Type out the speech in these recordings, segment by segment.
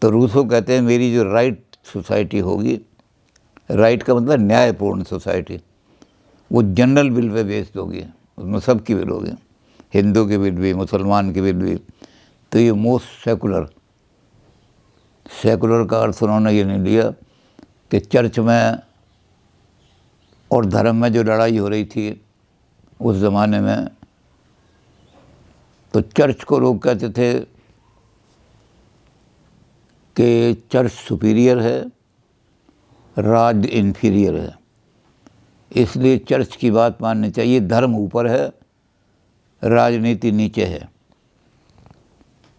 तो रूसो कहते हैं मेरी जो राइट सोसाइटी होगी, राइट का मतलब न्यायपूर्ण सोसाइटी, वो जनरल विल पे बेस्ड होगी, उसमें सबकी विल होगी, हिंदू की विल भी, मुसलमान की विल भी। तो ये मोस्ट सेकुलर का अर्थ उन्होंने ये नहीं लिया कि चर्च में और धर्म में जो लड़ाई हो रही थी उस ज़माने में, तो चर्च को लोग कहते थे कि चर्च सुपीरियर है, राज इन्फीरियर है, इसलिए चर्च की बात माननी चाहिए। धर्म ऊपर है, राजनीति नीचे है।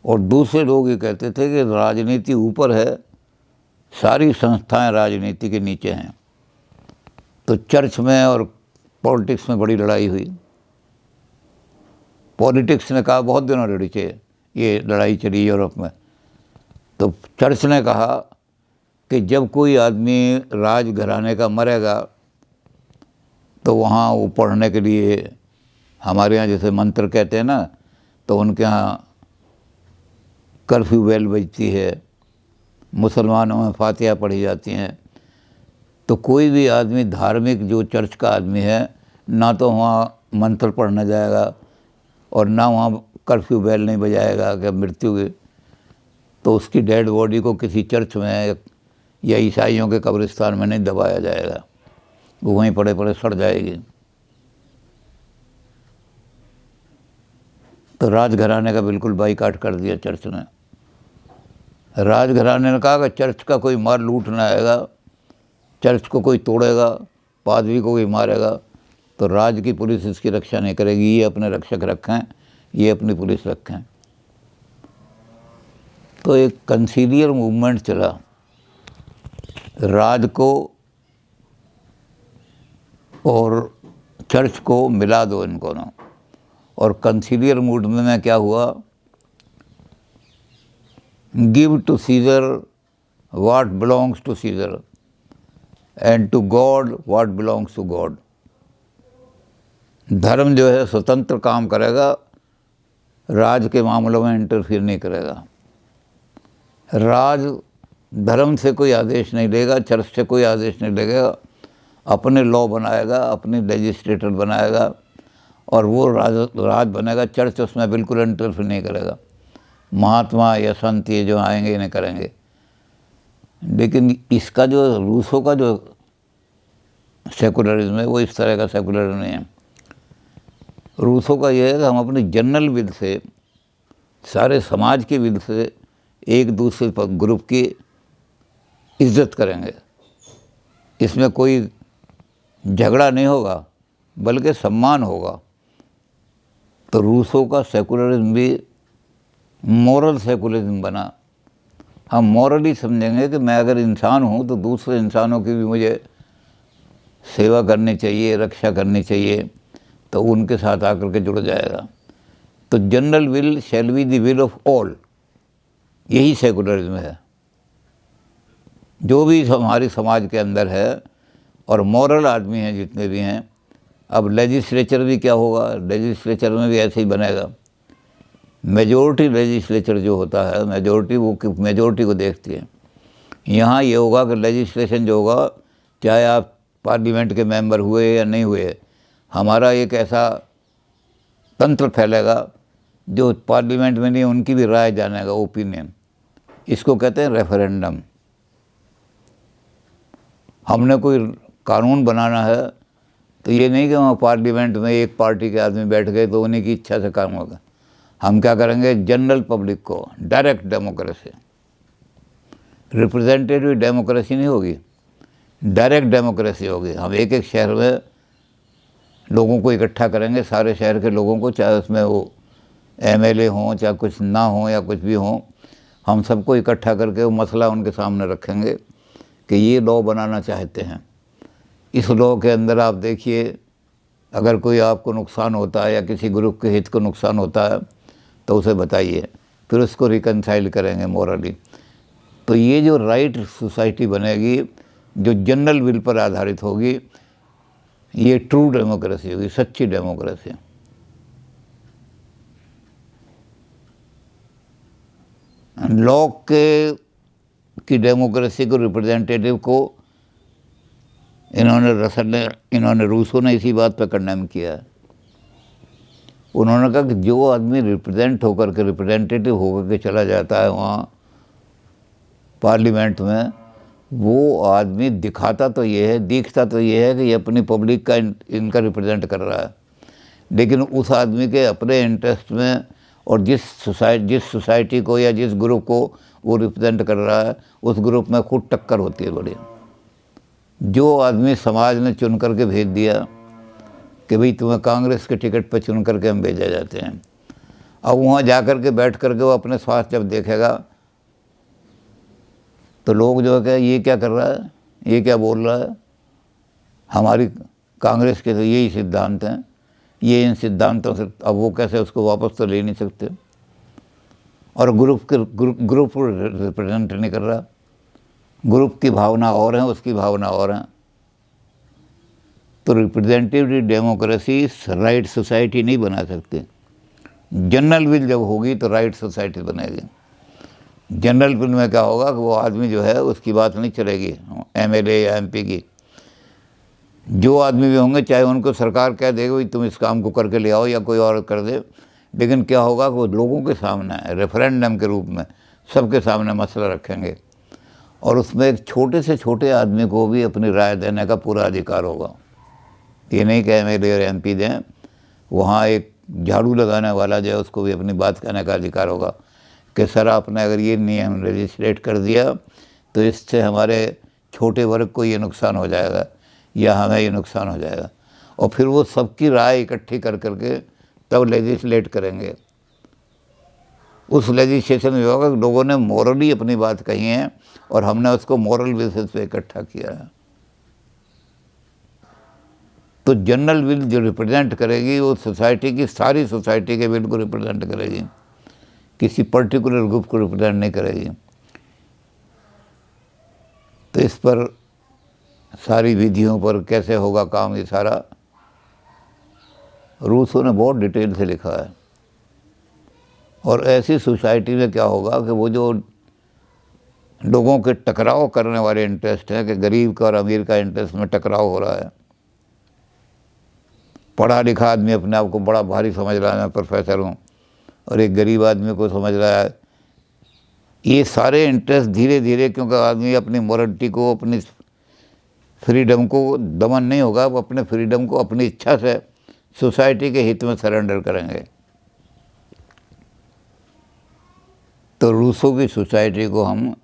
और दूसरे लोग ये कहते थे कि राजनीति ऊपर है, सारी संस्थाएं राजनीति के नीचे हैं। तो चर्च में और पॉलिटिक्स में बड़ी लड़ाई हुई। पॉलिटिक्स ने कहा, बहुत दिनों ये लड़ाई चली यूरोप में, तो चर्च ने कहा कि जब कोई आदमी राजघराने का मरेगा तो वहाँ वो पढ़ने के लिए, हमारे यहाँ जैसे मंत्र कहते हैं ना, तो उनके यहाँ कर्फ्यू बेल बजती है, मुसलमानों में फातिहा पढ़ी जाती हैं। तो कोई भी आदमी धार्मिक जो चर्च का आदमी है, ना तो वहाँ मंत्र पढ़ने जाएगा और ना वहाँ कर्फ्यू बेल नहीं बजाएगा कि मृत्यु की, तो उसकी डेड बॉडी को किसी चर्च में या ईसाइयों के कब्रिस्तान में नहीं दबाया जाएगा, वो वहीं पड़े पड़े सड़ जाएगी। तो राजघराने का बिल्कुल बाइकाट कर दिया चर्च ने। राजघराने ने कहा कि चर्च का कोई मार लूट ना आएगा, चर्च को कोई तोड़ेगा, पादरी को कोई मारेगा तो राज की पुलिस इसकी रक्षा नहीं करेगी, ये अपने रक्षक रखें, ये अपनी पुलिस रखें। तो एक कंसीलियर मूवमेंट चला, राज को और चर्च को मिला दो इनको ना। और कंसीलियर मूवमेंट में क्या हुआ, give to Caesar what belongs to Caesar and to God what belongs to God. धर्म जो है स्वतंत्र काम करेगा, राज के मामलों में इंटरफियर नहीं करेगा। राज धर्म से कोई आदेश नहीं लेगा, चर्च से कोई आदेश नहीं लेगा, अपने लॉ बनाएगा, अपनी लेजिस्लेटर बनाएगा और वो राज बनेगा। चर्च उसमें बिल्कुल इंटरफियर नहीं करेगा। महात्मा या संत ये जो आएंगे इन्हें करेंगे। लेकिन इसका जो रूसों का जो सेकुलरिज्म है वो इस तरह का सेकुलरिज्म नहीं है। रूसों का ये है कि हम अपनी जनरल विल से, सारे समाज की विल से एक दूसरे ग्रुप की इज्जत करेंगे, इसमें कोई झगड़ा नहीं होगा बल्कि सम्मान होगा। तो रूसों का सेकुलरिज्म भी मॉरल सेकुलरिज्म बना। हम मॉरली समझेंगे कि मैं अगर इंसान हूँ तो दूसरे इंसानों की भी मुझे सेवा करनी चाहिए, रक्षा करनी चाहिए, तो उनके साथ आकर के जुड़ जाएगा। तो general will shall be the will of all, यही सेकुलरिज्म है। जो भी हमारे समाज के अंदर है और मॉरल आदमी हैं जितने भी हैं, अब लेजिस्लेचर भी क्या होगा, लेजिस्लेचर में भी ऐसे ही बनेगा। मेजॉरिटी लेजिस्लेचर जो होता है, मेजॉरिटी वो मेजॉरिटी को देखती है। यहाँ ये होगा कि लेजिस्लेशन जो होगा, चाहे आप पार्लियामेंट के मेंबर हुए या नहीं हुए, हमारा एक ऐसा तंत्र फैलेगा जो पार्लियामेंट में नहीं उनकी भी राय जानेगा, ओपिनियन। इसको कहते हैं रेफरेंडम। हमने कोई कानून बनाना है तो ये नहीं कि वहाँ पार्लियामेंट में एक पार्टी के आदमी बैठ गए तो उन्हीं की इच्छा से काम होगा। हम क्या करेंगे, जनरल पब्लिक को, डायरेक्ट डेमोक्रेसी, रिप्रेजेंटेटिव डेमोक्रेसी नहीं होगी, डायरेक्ट डेमोक्रेसी होगी। हम एक एक शहर में लोगों को इकट्ठा करेंगे, सारे शहर के लोगों को, चाहे उसमें वो एमएलए हों, चाहे कुछ ना हो या कुछ भी हों, हम सबको इकट्ठा करके वो मसला उनके सामने रखेंगे कि ये लॉ बनाना चाहते हैं। इस लॉ के अंदर आप देखिए, अगर कोई आपको नुकसान होता है या किसी ग्रुप के हित को नुकसान होता है तो उसे बताइए, फिर उसको रिकनसाइल करेंगे मॉरली। तो ये जो राइट सोसाइटी बनेगी, जो जनरल विल पर आधारित होगी, ये ट्रू डेमोक्रेसी होगी, सच्ची डेमोक्रेसी। लॉक के की डेमोक्रेसी को, रिप्रेजेंटेटिव को इन्होंने रूसो ने इसी बात पर कंडेम किया है। उन्होंने कहा कि जो आदमी रिप्रेजेंटेटिव होकर के चला जाता है वहाँ पार्लियामेंट में, वो आदमी दिखता तो ये है कि ये अपनी पब्लिक का इनका रिप्रेजेंट कर रहा है, लेकिन उस आदमी के अपने इंटरेस्ट में और जिस सोसाइटी को या जिस ग्रुप को वो रिप्रेजेंट कर रहा है, उस ग्रुप में खुद टक्कर होती है बड़ी। जो आदमी समाज ने चुन करके भेज दिया कि भाई तुम्हें कांग्रेस के टिकट पर चुन करके हम भेजे जाते हैं, अब वहाँ जा कर के बैठ करके वो अपने स्वास्थ्य जब देखेगा तो लोग जो है कि ये क्या कर रहा है, ये क्या बोल रहा है, हमारी कांग्रेस के तो यही सिद्धांत हैं, ये इन सिद्धांतों से अब वो कैसे उसको वापस तो ले नहीं सकते। और ग्रुप रिप्रेजेंट नहीं कर रहा, ग्रुप की भावना और है, उसकी भावना और है। तो रिप्रेजेंटेटिव डेमोक्रेसी राइट सोसाइटी नहीं बना सकती। जनरल विल जब होगी तो राइट सोसाइटी बनेगी। जनरल विल में क्या होगा कि वो आदमी जो है उसकी बात नहीं चलेगी, एमएलए या एमपी की। जो आदमी भी होंगे, चाहे उनको सरकार कह देगी भाई तुम इस काम को करके ले आओ या कोई और कर दे, लेकिन क्या होगा कि वो लोगों के सामने रेफरेंडम के रूप में सबके सामने मसला रखेंगे और उसमें एक छोटे से छोटे आदमी को भी अपनी राय देने का पूरा अधिकार होगा। ये नहीं कि एमएलए और एमपी दें, वहाँ एक झाड़ू लगाने वाला जो है उसको भी अपनी बात कहने का अधिकार होगा कि सर आपने अगर ये नियम रजिस्ट्रेट कर दिया तो इससे हमारे छोटे वर्ग को ये नुकसान हो जाएगा या हमें ये नुकसान हो जाएगा। और फिर वो सबकी राय इकट्ठी कर करके तब लेजिस्लेट करेंगे। उस लेजिस्लेशन में होगा कि लोगों ने मॉरली अपनी बात कही है और हमने उसको मॉरल बेसिस पे इकट्ठा किया है। तो जनरल विल जो रिप्रेजेंट करेगी वो सोसाइटी की, सारी सोसाइटी के विल को रिप्रेजेंट करेगी, किसी पर्टिकुलर ग्रुप को रिप्रेजेंट नहीं करेगी। तो इस पर सारी विधियों पर कैसे होगा काम, ये सारा रूसो ने बहुत डिटेल से लिखा है। और ऐसी सोसाइटी में क्या होगा कि वो जो लोगों के टकराव करने वाले इंटरेस्ट हैं कि गरीब का और अमीर का इंटरेस्ट में टकराव हो रहा है, पढ़ा लिखा आदमी अपने आप को बड़ा भारी समझ रहा है, मैं प्रोफेसर हूँ, और एक गरीब आदमी को समझ रहा है, ये सारे इंटरेस्ट धीरे धीरे, क्योंकि आदमी अपनी मोरलिटी को, अपनी फ्रीडम को दमन नहीं होगा, वो अपने फ्रीडम को अपनी इच्छा से सोसाइटी के हित में सरेंडर करेंगे। तो रूसो की सोसाइटी को हम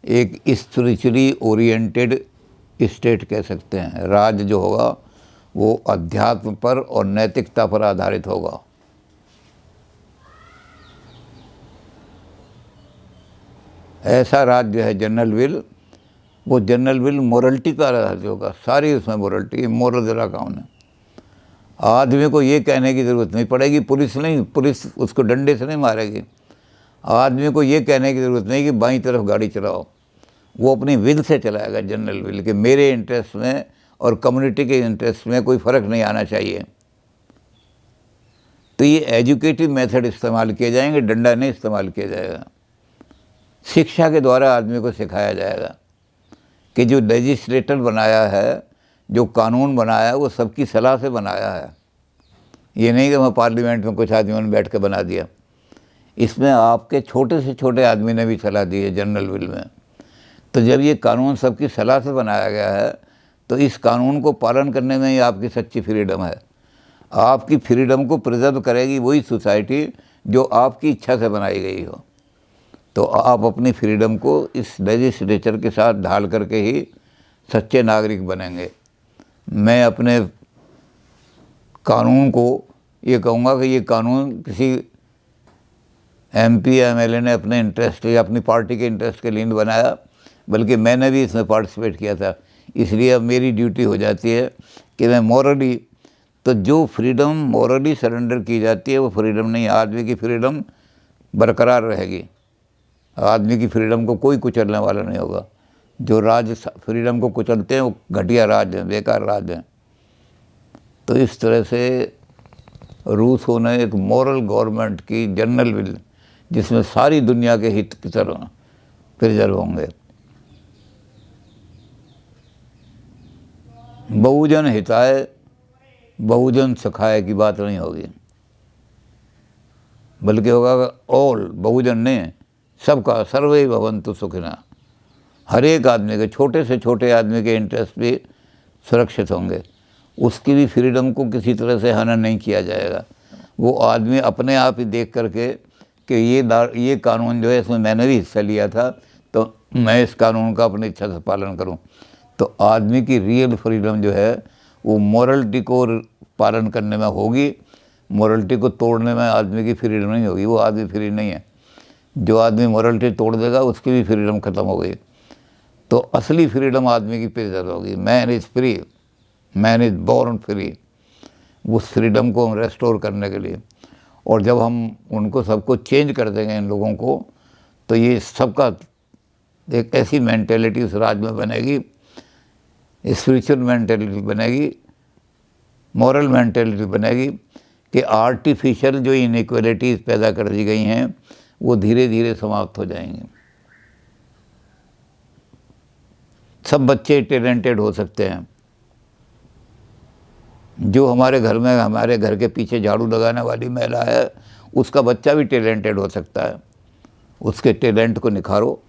एक स्पिरिचुअली ओरिएंटेड स्टेट कह सकते हैं। राज्य जो होगा वो अध्यात्म पर और नैतिकता पर आधारित होगा। ऐसा राज्य है जनरल विल, वो जनरल विल मोरलिटी का राज्य होगा, सारी उसमें मोरलिटी, मोरल जरा कौन है। आदमी को ये कहने की ज़रूरत नहीं पड़ेगी, पुलिस उसको डंडे से नहीं मारेगी। आदमी को ये कहने की ज़रूरत नहीं कि बाईं तरफ गाड़ी चलाओ, वो अपनी विल से चलाएगा जनरल विल, कि मेरे इंटरेस्ट में और कम्युनिटी के इंटरेस्ट में कोई फ़र्क नहीं आना चाहिए। तो ये एजुकेटिव मेथड इस्तेमाल किए जाएंगे, डंडा नहीं इस्तेमाल किया जाएगा। शिक्षा के द्वारा आदमी को सिखाया जाएगा कि जो लेजिस्लेटर बनाया है, जो कानून बनाया है, वो सबकी सलाह से बनाया है। ये नहीं कि मैं पार्लियामेंट में कुछ आदमियों ने बैठ के बना दिया। इसमें आपके छोटे से छोटे आदमी ने भी सलाह दी है जनरल विल में। तो जब ये कानून सबकी सलाह से बनाया गया है तो इस कानून को पालन करने में ही आपकी सच्ची फ्रीडम है। आपकी फ्रीडम को प्रिजर्व करेगी वही सोसाइटी जो आपकी इच्छा से बनाई गई हो। तो आप अपनी फ्रीडम को इस लेजिस्लेचर के साथ ढाल करके ही सच्चे नागरिक बनेंगे। मैं अपने कानून को ये कहूँगा कि ये कानून किसी एमपी या एमएलए ने अपने इंटरेस्ट या अपनी पार्टी के इंटरेस्ट के लिए नहीं बनाया, बल्कि मैंने भी इसमें पार्टिसिपेट किया था। इसलिए अब मेरी ड्यूटी हो जाती है कि मैं मॉरली, तो जो फ्रीडम मॉरली सरेंडर की जाती है वो फ्रीडम नहीं, आदमी की फ्रीडम बरकरार रहेगी। आदमी की फ्रीडम को कोई कुचलने वाला नहीं होगा। जो राज फ्रीडम को कुचलते हैं वो घटिया राज हैं, बेकार राज हैं। तो इस तरह से रूसो ने एक मॉरल गवर्नमेंट की जनरल विल, जिसमें सारी दुनिया के हित की तरह प्रिजर्व होंगे, बहुजन हिताय बहुजन सुखाय की बात नहीं होगी, बल्कि होगा ऑल, बहुजन ने, सबका, सर्वे भवन्तु सुखिनः। हर एक आदमी के, छोटे से छोटे आदमी के इंटरेस्ट भी सुरक्षित होंगे, उसकी भी फ्रीडम को किसी तरह से हनन नहीं किया जाएगा। वो आदमी अपने आप ही देख करके कि ये कानून जो है इसमें मैंने भी हिस्सा लिया था, तो मैं इस कानून का अपनी इच्छा से पालन करूं। तो आदमी की रियल फ्रीडम जो है वो मोरलिटी को पालन करने में होगी, मोरलिटी को तोड़ने में आदमी की फ्रीडम नहीं होगी, वो आदमी फ्री नहीं है। जो आदमी मोरलिटी तोड़ देगा उसकी भी फ्रीडम ख़त्म हो गई। तो असली फ्रीडम आदमी की प्रिजर्व होगी। Man is free, man is born free. उस फ्रीडम को हम रेस्टोर करने के लिए, और जब हम उनको सबको चेंज कर देंगे इन लोगों को, तो ये सबका एक ऐसी मेंटेलिटी उस राज्य में बनेगी, स्पिरिचुअल मेंटेलिटी बनेगी, मॉरल मेंटेलिटी बनेगी कि आर्टिफिशियल जो इनइक्वलिटीज़ पैदा कर दी गई हैं वो धीरे धीरे समाप्त हो जाएंगी। सब बच्चे टैलेंटेड हो सकते हैं। जो हमारे घर के पीछे झाड़ू लगाने वाली महिला है, उसका बच्चा भी टैलेंटेड हो सकता है। उसके टैलेंट को निखारो,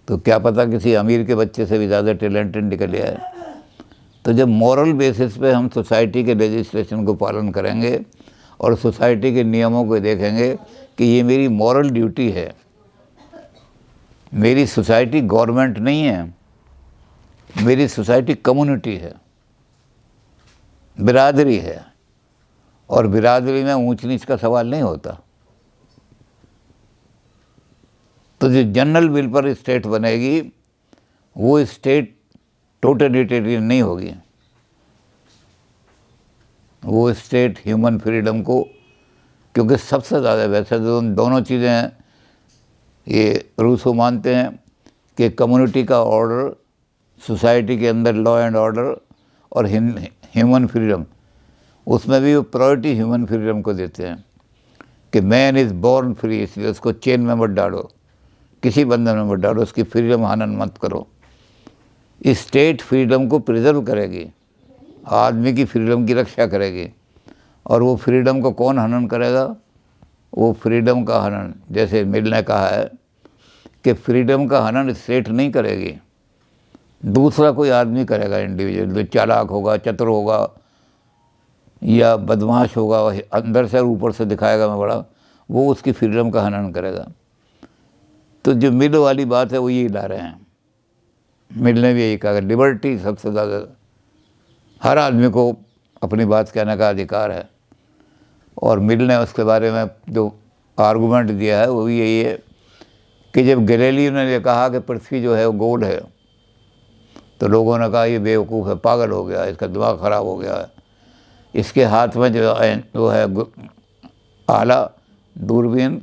तो क्या पता किसी अमीर के बच्चे से भी ज़्यादा टैलेंटेड निकल आए। तो जब मॉरल बेसिस पे हम सोसाइटी के लेजिस्लेशन को पालन करेंगे और सोसाइटी के नियमों को देखेंगे कि ये मेरी मॉरल ड्यूटी है, मेरी सोसाइटी गवर्नमेंट नहीं है, मेरी सोसाइटी कम्युनिटी है, बिरादरी है, और बिरादरी में ऊंच नीच का सवाल नहीं होता। तो जो जनरल विल पर स्टेट बनेगी वो स्टेट टोटलिटेरियन नहीं होगी, वो स्टेट ह्यूमन फ्रीडम को, क्योंकि सबसे ज़्यादा, वैसे तो दोनों चीज़ें हैं, ये रूसो मानते हैं कि कम्युनिटी का ऑर्डर, सोसाइटी के अंदर लॉ एंड ऑर्डर और ह्यूमन फ्रीडम, उसमें भी वो प्रायोरिटी ह्यूमन फ्रीडम को देते हैं कि मैन इज़ बॉर्न फ्री, इसलिए उसको चेन में मत डालो, किसी बंधन में मत डालो, उसकी फ्रीडम हनन मत करो। स्टेट फ्रीडम को प्रिजर्व करेगी, आदमी की फ्रीडम की रक्षा करेगी। और वो फ्रीडम को कौन हनन करेगा? वो फ्रीडम का हनन, जैसे मिल ने कहा है कि फ्रीडम का हनन स्टेट नहीं करेगी, दूसरा कोई आदमी करेगा, इंडिविजुअल, जो चालाक होगा, चतुर होगा या बदमाश होगा, अंदर से और ऊपर से दिखाएगा मैं बड़ा, वो उसकी फ्रीडम का हनन करेगा। तो जो मिल वाली बात है वो यही ला रहे हैं। मिल ने भी यही कहा, लिबर्टी सबसे ज़्यादा, हर आदमी को अपनी बात कहने का अधिकार है। और मिल ने उसके बारे में जो आर्गूमेंट दिया है वो भी यही है कि जब गैलीलियो ने कहा कि पृथ्वी जो है वो गोल है, तो लोगों ने कहा ये बेवकूफ़ है, पागल हो गया, इसका दिमाग ख़राब हो गया है। इसके हाथ में जो है आला दूरबीन,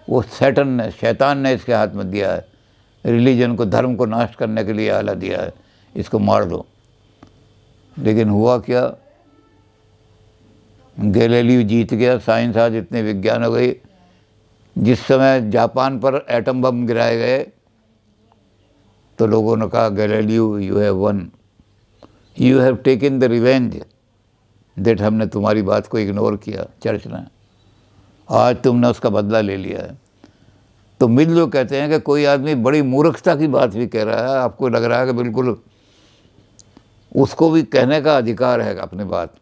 वो शैतान ने इसके हाथ में दिया है, रिलीजन को, धर्म को नाश करने के लिए आला दिया है, इसको मार दो। लेकिन हुआ क्या? गैलीलियो जीत गया, साइंस आज इतने विज्ञान हो गई। जिस समय जापान पर एटम बम गिराए गए तो लोगों ने कहा Galileo you have one, you have taken the revenge that, हमने तुम्हारी बात को इग्नोर किया चर्च ने, आज तुमने उसका बदला ले लिया है। तो मिल जो कहते हैं कि कोई आदमी बड़ी मूर्खता की बात भी कह रहा है, आपको लग रहा है कि बिल्कुल उसको भी कहने का अधिकार है अपनी बात।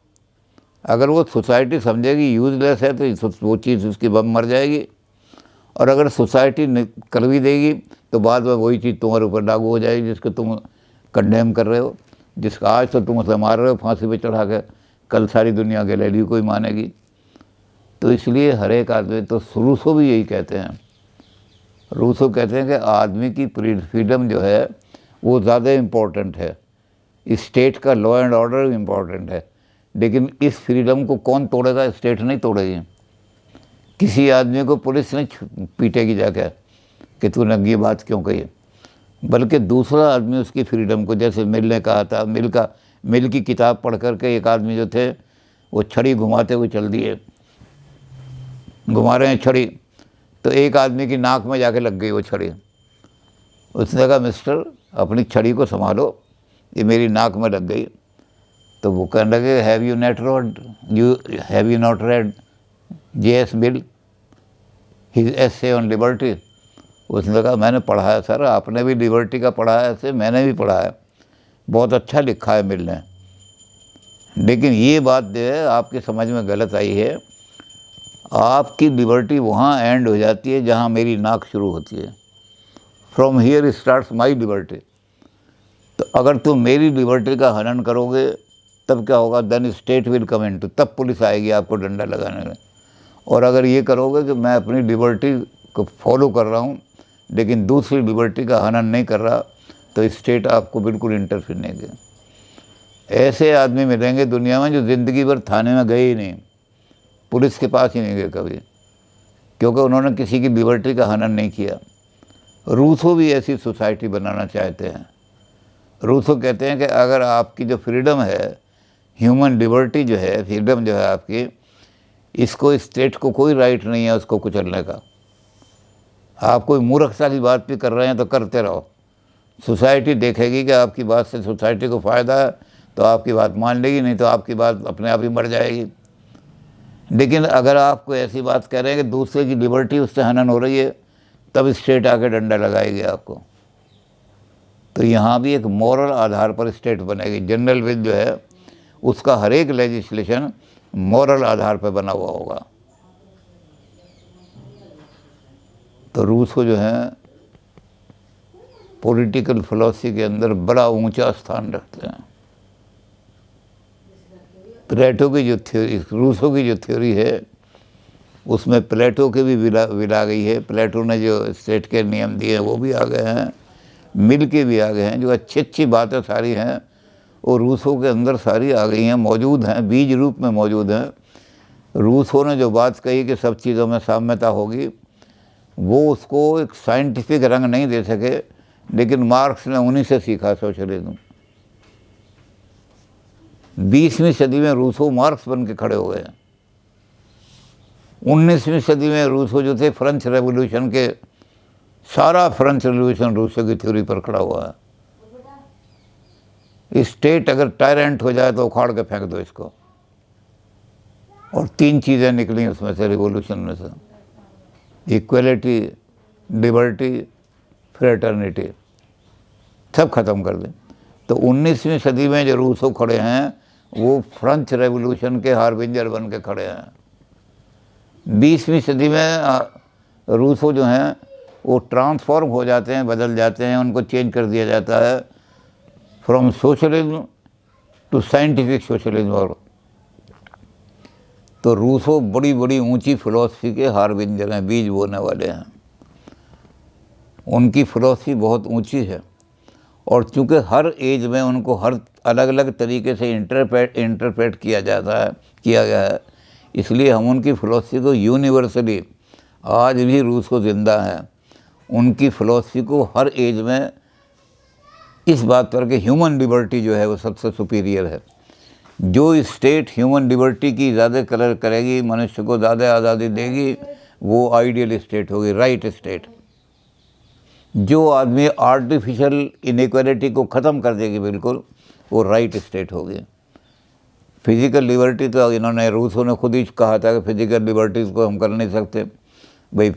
अगर वो सोसाइटी समझेगी यूजलेस है तो वो चीज़ उसकी बम मर जाएगी, और अगर सोसाइटी कर भी देगी तो बाद में वही चीज़ तुम्हारे ऊपर लागू हो जाएगी जिसको तुम कंडेम कर रहे हो, जिसका आज तो तुम उसे मार रहे हो फांसी पे चढ़ा के, कल सारी दुनिया गैलीलियो को ही मानेगी। तो इसलिए हर एक आदमी, तो रूसो भी यही कहते हैं, रूसो कहते हैं कि आदमी की फ्रीडम जो है वो ज़्यादा इम्पोर्टेंट है, स्टेट का लॉ एंड ऑर्डर इम्पोर्टेंट है। लेकिन इस फ्रीडम को कौन तोड़ेगा? स्टेट नहीं तोड़ेगी। किसी आदमी को पुलिस नहीं पीटेगी जाकर कि तूने ये बात क्यों कही, बल्कि दूसरा आदमी उसकी फ्रीडम को, जैसे मिल ने कहा था, मिल की किताब पढ़ करके एक आदमी जो थे वो छड़ी घुमाते हुए चल दिए, घुमा रहे हैं छड़ी, तो एक आदमी की नाक में जाके लग गई वो छड़ी। उसने कहा मिस्टर अपनी छड़ी को संभालो, ये मेरी नाक में लग गई। तो वो कहने लगे, have you not red J.S. Mill his essay on liberty. उसने कहा, मैंने पढ़ा है सर, आपने भी लिबर्टी का पढ़ा है ऐसे, मैंने भी पढ़ा है, बहुत अच्छा लिखा है मिल ने। लेकिन ये बात जो है आपकी समझ में गलत आई है। आपकी लिबर्टी वहाँ एंड हो जाती है जहाँ मेरी नाक शुरू होती है। From here starts my liberty. तो अगर तुम मेरी लिबर्टी का हनन करोगे तब क्या होगा, then state will come in to, तब पुलिस आएगी आपको डंडा लगाने में। और अगर ये करोगे कि मैं अपनी लिबर्टी को फॉलो कर रहा हूँ लेकिन दूसरी लिबर्टी का हनन नहीं कर रहा, तो स्टेट आपको बिल्कुल इंटरफेयर नहीं देगा। ऐसे आदमी मिलेंगे दुनिया में जो ज़िंदगी भर थाने में गए ही नहीं, पुलिस के पास ही नहीं गए कभी, क्योंकि उन्होंने किसी की लिबर्टी का हनन नहीं किया। रूसो भी ऐसी सोसाइटी बनाना चाहते हैं। रूसो कहते हैं कि अगर आपकी जो फ्रीडम है, ह्यूमन लिबर्टी जो है, फ्रीडम जो है आपकी, इसको स्टेट को कोई राइट नहीं है उसको कुचलने का। आप कोई मूर्खता की बात भी कर रहे हैं तो करते रहो, सोसाइटी देखेगी कि आपकी बात से सोसाइटी को फ़ायदा है तो आपकी बात मान लेगी, नहीं तो आपकी बात अपने आप ही मर जाएगी। लेकिन अगर आपको ऐसी बात कह रहे हैं कि दूसरे की लिबर्टी उससे हनन हो रही है, तब स्टेट आके डंडा लगाएगी आपको। तो यहाँ भी एक मॉरल आधार पर स्टेट बनेगी। जनरल विल जो है उसका हर एक लेजिस्लेशन मॉरल आधार पर बना हुआ होगा। तो रूस को जो है पॉलिटिकल फिलॉसफी के अंदर बड़ा ऊंचा स्थान रखते हैं। प्लेटो की जो थ्योरी, रूसो की जो थ्योरी है उसमें प्लेटो के भी विला गई है। प्लेटो ने जो स्टेट के नियम दिए हैं वो भी आ गए हैं, मिल के भी आ गए हैं। जो अच्छी अच्छी बातें सारी हैं वो रूसो के अंदर सारी आ गई हैं, मौजूद हैं, बीज रूप में मौजूद हैं। रूसो ने जो बात कही कि सब चीज़ों में साम्यता होगी, वो उसको एक साइंटिफिक रंग नहीं दे सके, लेकिन मार्क्स ने उन्हीं से सीखा सोशलिज्म। 20वीं सदी में रूसो मार्क्स बन के खड़े हो गए। 19वीं सदी में रूसो जो थे फ्रेंच रेवोल्यूशन के, सारा फ्रेंच रेवोल्यूशन रूसो की थ्योरी पर खड़ा हुआ है। स्टेट अगर टायरेंट हो जाए तो उखाड़ के फेंक दो इसको। और 3 चीज़ें निकली उसमें से, रिवॉल्यूशन में से, इक्वलिटी, लिबर्टी, फ्रेटर्निटी, सब खत्म कर दें। तो 19वीं सदी में जो रूसो खड़े हैं वो फ्रेंच रेवोल्यूशन के हार्बिंजर बन के खड़े हैं। 20वीं सदी में रूसो जो हैं वो ट्रांसफॉर्म हो जाते हैं, बदल जाते हैं, उनको चेंज कर दिया जाता है from socialism to scientific socialism. और तो रूसो बड़ी बड़ी ऊंची फिलॉसफी के हार्बिंजर हैं, बीज बोने वाले हैं। उनकी फिलॉसफी बहुत ऊंची है और चूँकि हर एज में उनको हर अलग अलग तरीके से इंटरप्रेट किया गया है, इसलिए हम उनकी फिलॉसफी को यूनिवर्सली, आज भी रूसो ज़िंदा है, उनकी फ़िलॉसफी को हर एज में इस बात पर कि ह्यूमन लिबर्टी जो है वो सबसे सुपीरियर है। जो स्टेट ह्यूमन लिबर्टी की ज़्यादा कदर करेगी, मनुष्य को ज़्यादा आज़ादी देगी, वो आइडियल स्टेट होगी, राइट स्टेट। जो आदमी आर्टिफिशियल इनइक्वालिटी को ख़त्म कर देगी बिल्कुल, वो राइट स्टेट होगी। फिज़िकल लिबर्टी तो इन्होंने, रूसो ने खुद ही कहा था कि फिज़िकल लिबर्टीज़ को हम कर नहीं सकते। भाई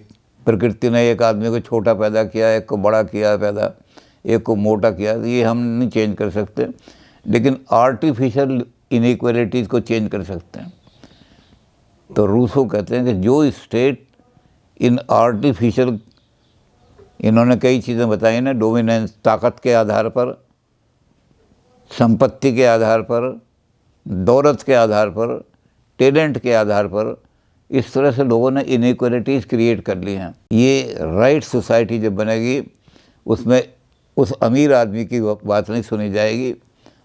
प्रकृति ने एक आदमी को छोटा पैदा किया, एक को बड़ा किया पैदा, एक को मोटा किया, ये हम नहीं चेंज कर सकते, लेकिन आर्टिफिशियल इनइक्वालिटीज़ को चेंज कर सकते हैं। तो रूसो कहते हैं कि जो स्टेट इन आर्टिफिशियल, इन्होंने कई चीज़ें बताई ना, डोमिनेंस, ताकत के आधार पर, संपत्ति के आधार पर, दौलत के आधार पर, टैलेंट के आधार पर, इस तरह से लोगों ने इनइक्वालिटीज़ क्रिएट कर ली हैं। ये राइट सोसाइटी जब बनेगी उसमें उस अमीर आदमी की बात नहीं सुनी जाएगी,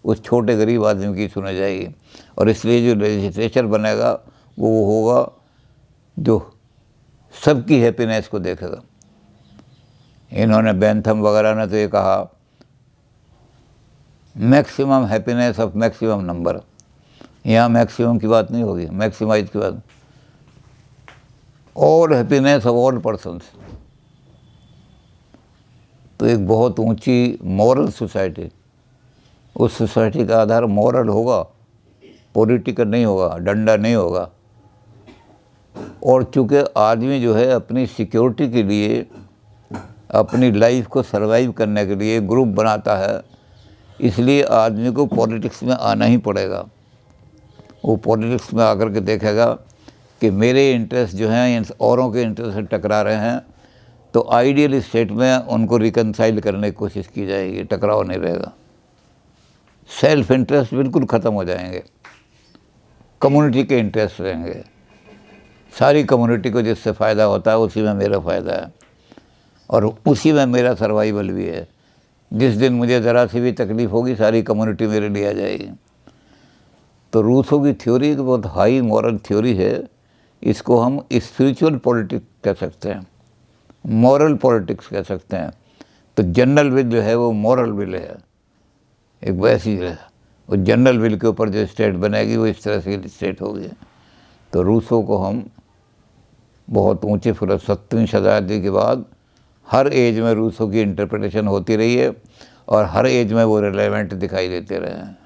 उस छोटे गरीब आदमी की सुनी जाएगी। और इसलिए जो लेजिस्लेचर बनेगा वो होगा जो सबकी हैप्पीनेस को देखेगा। इन्होंने बेंथम वगैरह ने तो ये कहा, maximum happiness of maximum number. यहाँ मैक्सिमम की बात नहीं होगी, मैक्सिमाइज की बात, all happiness of all persons. तो एक बहुत ऊंची मॉरल सोसाइटी, उस सोसाइटी का आधार मॉरल होगा, पॉलिटिकल नहीं होगा, डंडा नहीं होगा। और चूँकि आदमी जो है अपनी सिक्योरिटी के लिए, अपनी लाइफ को सरवाइव करने के लिए ग्रुप बनाता है, इसलिए आदमी को पॉलिटिक्स में आना ही पड़ेगा। वो पॉलिटिक्स में आकर के देखेगा कि मेरे इंटरेस्ट जो हैं इन औरों के इंटरेस्ट से टकरा रहे हैं, तो आइडियल स्टेट में उनको रिकनसाइल करने की कोशिश की जाएगी, टकराव नहीं रहेगा। सेल्फ इंटरेस्ट बिल्कुल ख़त्म हो जाएंगे, कम्युनिटी के इंटरेस्ट रहेंगे। सारी कम्युनिटी को जिससे फ़ायदा होता है उसी में मेरा फ़ायदा है और उसी में मेरा सर्वाइवल भी है। जिस दिन मुझे ज़रा सी भी तकलीफ़ होगी सारी कम्युनिटी मेरे लिए आ जाएगी। तो रूसो की थ्योरी एक बहुत हाई मॉरल थ्योरी है। इसको हम स्पिरिचुअल पॉलिटिक्स कह सकते हैं, मॉरल पॉलिटिक्स कह सकते हैं। तो जनरल विल जो है वो मॉरल विल है, एक वैसी है। वो जनरल विल के ऊपर जो स्टेट बनेगी वो इस तरह से स्टेट होगी। तो रूसो को हम बहुत ऊंचे 17वीं शताब्दी के बाद हर एज में रूसो की इंटरप्रिटेशन होती रही है और हर एज में वो रिलेवेंट दिखाई देते रहे हैं।